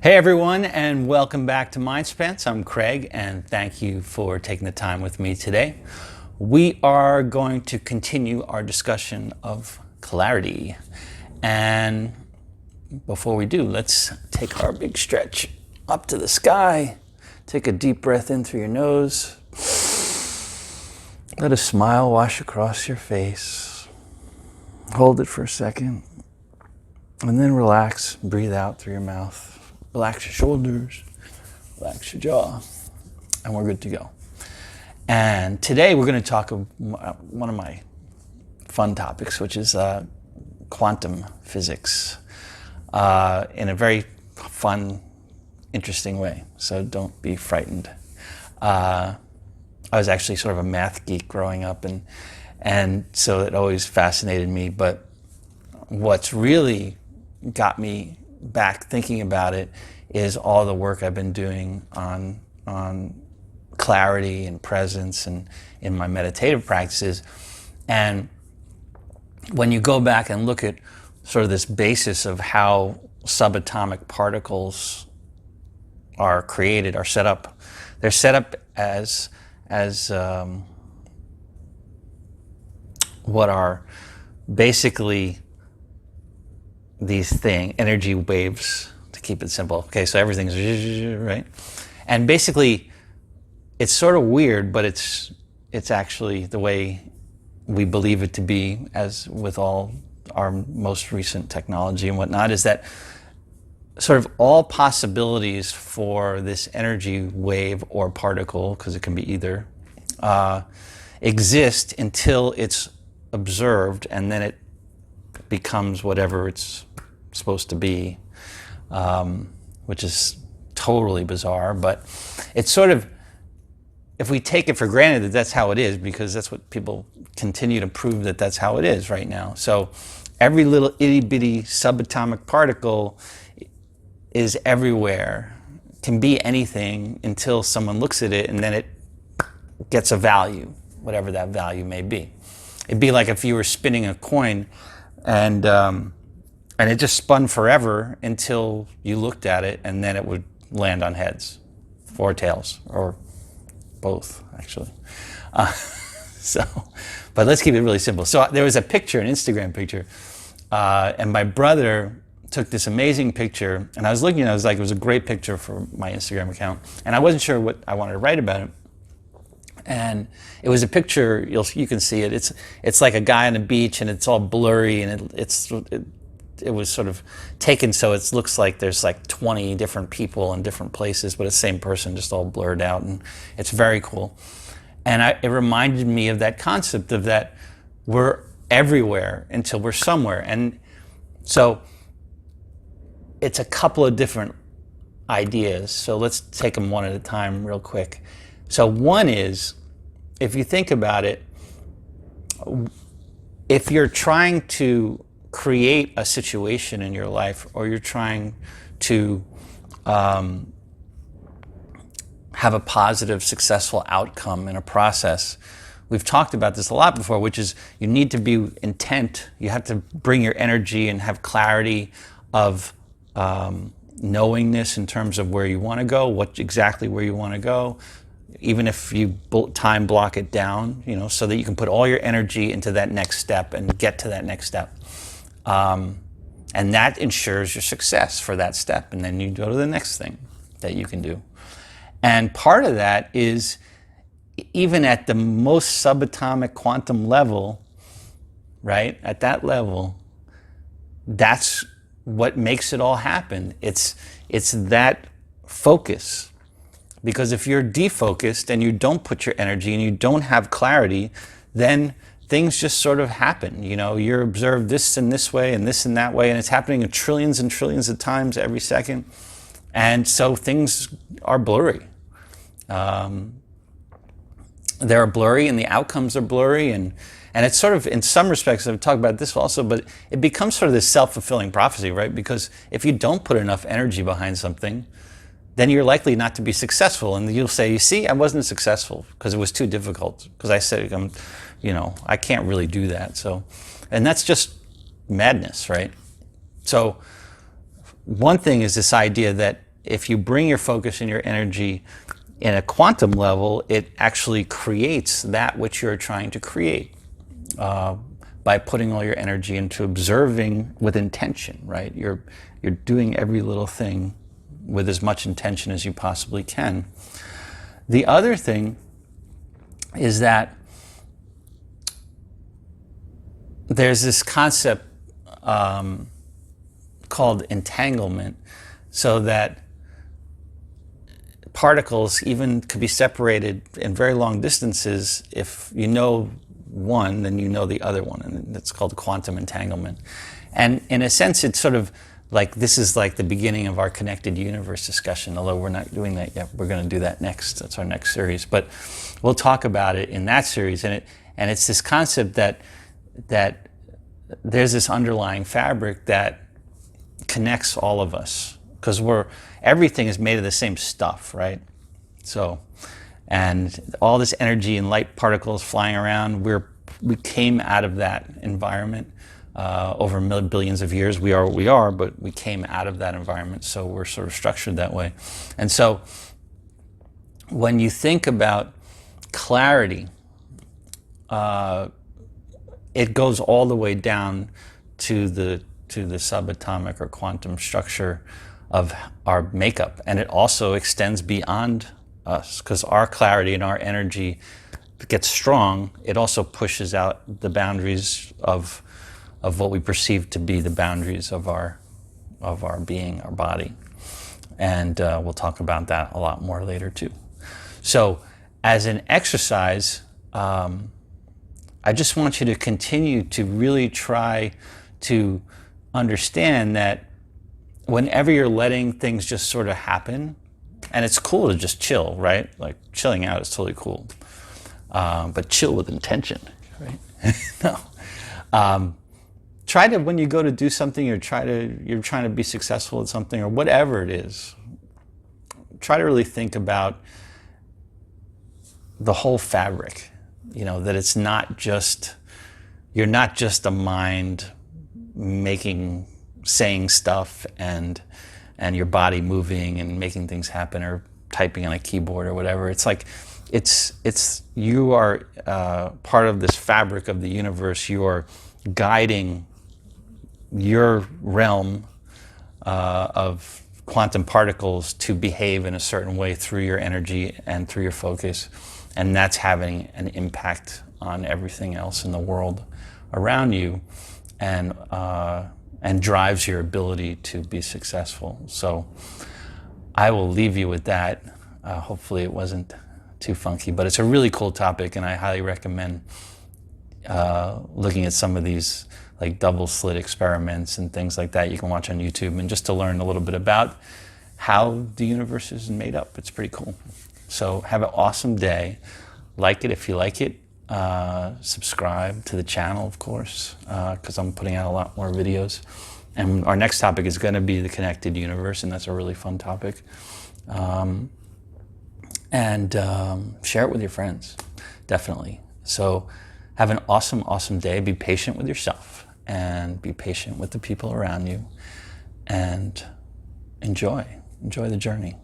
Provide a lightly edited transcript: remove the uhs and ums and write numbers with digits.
Hey everyone, and welcome back to MindSpanse. I'm Craig, and thank you for taking the time with me today. We are going to continue our discussion of clarity. And before we do, let's take our big stretch up to the sky. Take a deep breath in through your nose. Let a smile wash across your face. Hold it for a second. And then relax, breathe out through your mouth. Relax your shoulders, relax your jaw, and we're good to go. And today we're going to talk about one of my fun topics, which is quantum physics, in a very fun, interesting way. So don't be frightened. I was actually sort of a math geek growing up, and so it always fascinated me. But what's really got me back thinking about it is all the work I've been doing on clarity and presence and in my meditative practices. And when you go back and look at sort of this basis of how subatomic particles are created, are set up, they're set up as what are basically these energy waves, to keep it simple. Okay, so everything's right, and basically, it's sort of weird, but it's actually the way we believe it to be, as with all our most recent technology and whatnot, is that sort of all possibilities for this energy wave or particle, because it can be either, exist until it's observed, and then it becomes whatever it's supposed to be, which is totally bizarre. But it's sort of, if we take it for granted that that's how it is, because that's what people continue to prove that that's how it is right now. So every little itty bitty subatomic particle is everywhere, can be anything until someone looks at it, and then it gets a value, whatever that value may be. It'd be like if you were spinning a coin and it just spun forever until you looked at it, and then it would land on heads or tails, or both, actually. But let's keep it really simple. So there was a picture, an Instagram picture, and my brother took this amazing picture, and I was looking, and I was like, it was a great picture for my Instagram account, and I wasn't sure what I wanted to write about it. And it was a picture, you can see it. It's like a guy on the beach, and it's all blurry, and it was sort of taken so it looks like there's like 20 different people in different places, but it's the same person, just all blurred out, and it's very cool. And it reminded me of that concept of that we're everywhere until we're somewhere. And so it's a couple of different ideas. So let's take them one at a time real quick. So one is, if you think about it, if you're trying to create a situation in your life, or you're trying to have a positive, successful outcome in a process, we've talked about this a lot before, which is you need to be intent. You have to bring your energy and have clarity of knowingness in terms of where you want to go, exactly where you want to go. Even if you time block it down, so that you can put all your energy into that next step and get to that next step. And that ensures your success for that step. And then you go to the next thing that you can do. And part of that is, even at the most subatomic quantum level, right? At that level, that's what makes it all happen. It's that focus. Because if you're defocused and you don't put your energy and you don't have clarity, then things just sort of happen. You're observed this and this way and this and that way, and it's happening in trillions and trillions of times every second. And so things are blurry. They're blurry, and the outcomes are blurry, and it's sort of, in some respects, I've talked about this also, but it becomes sort of this self-fulfilling prophecy, right? Because if you don't put enough energy behind something, then you're likely not to be successful. And you'll say, you see, I wasn't successful because it was too difficult. Because I said, I can't really do that. So, and that's just madness, right? So one thing is this idea that if you bring your focus and your energy in a quantum level, it actually creates that which you're trying to create by putting all your energy into observing with intention, right? You're doing every little thing with as much intention as you possibly can. The other thing is that there's this concept called entanglement, so that particles even could be separated in very long distances. If you know one, then you know the other one, and it's called quantum entanglement. And in a sense, it's sort of like, this is like the beginning of our connected universe discussion, although we're not doing that yet. We're going to do that next. That's our next series. But we'll talk about it in that series. And it's this concept that there's this underlying fabric that connects all of us, because everything is made of the same stuff, right? So, and all this energy and light particles flying around, we came out of that environment over billions of years. We are what we are, but we came out of that environment, so we're sort of structured that way. And so when you think about clarity, it goes all the way down to the subatomic or quantum structure of our makeup, and it also extends beyond us, because our clarity and our energy gets strong. It also pushes out the boundaries of what we perceive to be the boundaries of our being, our body, and we'll talk about that a lot more later too. So, as an exercise, I just want you to continue to really try to understand that whenever you're letting things just sort of happen, and it's cool to just chill, right? Like, chilling out is totally cool. But chill with intention, right? No. Try to, when you go to do something, you're trying to be successful at something, or whatever it is, try to really think about the whole fabric, that it's not just, you're not just a mind saying stuff and your body moving and making things happen, or typing on a keyboard or whatever. It's like, you are part of this fabric of the universe. You are guiding your realm of quantum particles to behave in a certain way through your energy and through your focus, and that's having an impact on everything else in the world around you, and drives your ability to be successful. So I will leave you with that. Hopefully it wasn't too funky, but it's a really cool topic, and I highly recommend looking at some of these like double slit experiments and things like that you can watch on YouTube, and just to learn a little bit about how the universe is made up. It's pretty cool. So have an awesome day. Like it if you like it. Subscribe to the channel, of course, because I'm putting out a lot more videos. And our next topic is going to be the connected universe, and that's a really fun topic. Share it with your friends, definitely. So have an awesome, awesome day. Be patient with yourself, and be patient with the people around you, and enjoy the journey.